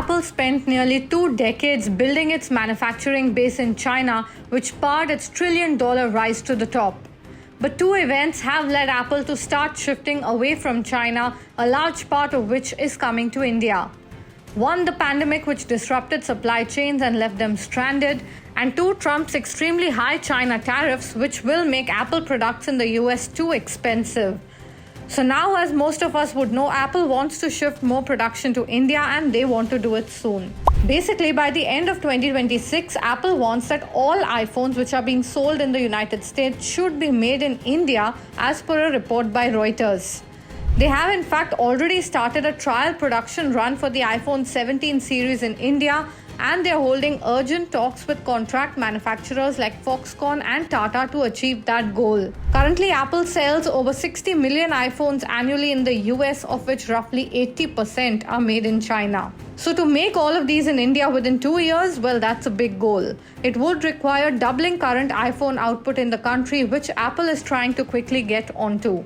Apple spent nearly 2 decades building its manufacturing base in China, which powered its trillion-dollar rise to the top. But two events have led Apple to start shifting away from China, a large part of which is coming to India. One, the pandemic, which disrupted supply chains and left them stranded, and two, Trump's extremely high China tariffs, which will make Apple products in the US too expensive. So now, as most of us would know, Apple wants to shift more production to India and they want to do it soon. Basically, by the end of 2026, Apple wants that all iPhones which are being sold in the United States should be made in India, as per a report by Reuters. They have in fact already started a trial production run for the iPhone 17 series in India, and they are holding urgent talks with contract manufacturers like Foxconn and Tata to achieve that goal. Currently, Apple sells over 60 million iPhones annually in the US, of which roughly 80% are made in China. So to make all of these in India within 2 years, well, that's a big goal. It would require doubling current iPhone output in the country, which Apple is trying to quickly get onto.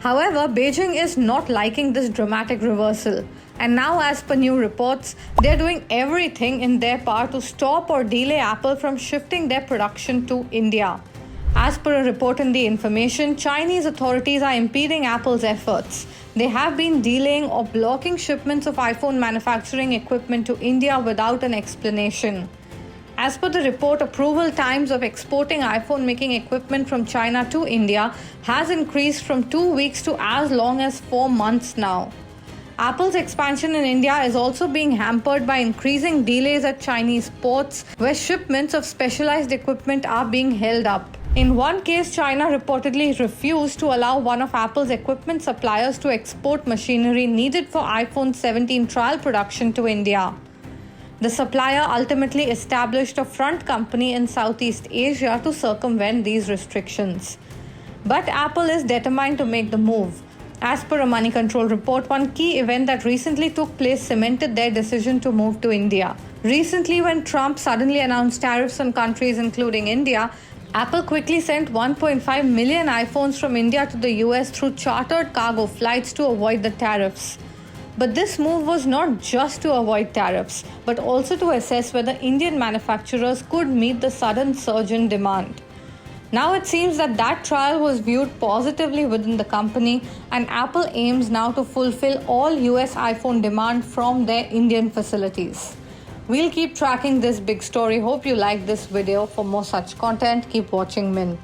However, Beijing is not liking this dramatic reversal. And now, as per new reports, they're doing everything in their power to stop or delay Apple from shifting their production to India. As per a report in The Information, Chinese authorities are impeding Apple's efforts. They have been delaying or blocking shipments of iPhone manufacturing equipment to India without an explanation. As per the report, approval times of exporting iPhone making equipment from China to India has increased from 2 weeks to as long as 4 months now. Apple's expansion in India is also being hampered by increasing delays at Chinese ports, where shipments of specialized equipment are being held up. In one case, China reportedly refused to allow one of Apple's equipment suppliers to export machinery needed for iPhone 17 trial production to India. The supplier ultimately established a front company in Southeast Asia to circumvent these restrictions. But Apple is determined to make the move. As per a Money Control report, one key event that recently took place cemented their decision to move to India. Recently, when Trump suddenly announced tariffs on countries including India, Apple quickly sent 1.5 million iPhones from India to the US through chartered cargo flights to avoid the tariffs. But this move was not just to avoid tariffs, but also to assess whether Indian manufacturers could meet the sudden surge in demand. Now it seems that trial was viewed positively within the company, and Apple aims now to fulfill all US iPhone demand from their Indian facilities. We'll keep tracking this big story. Hope you like this video. For more such content, keep watching Mint.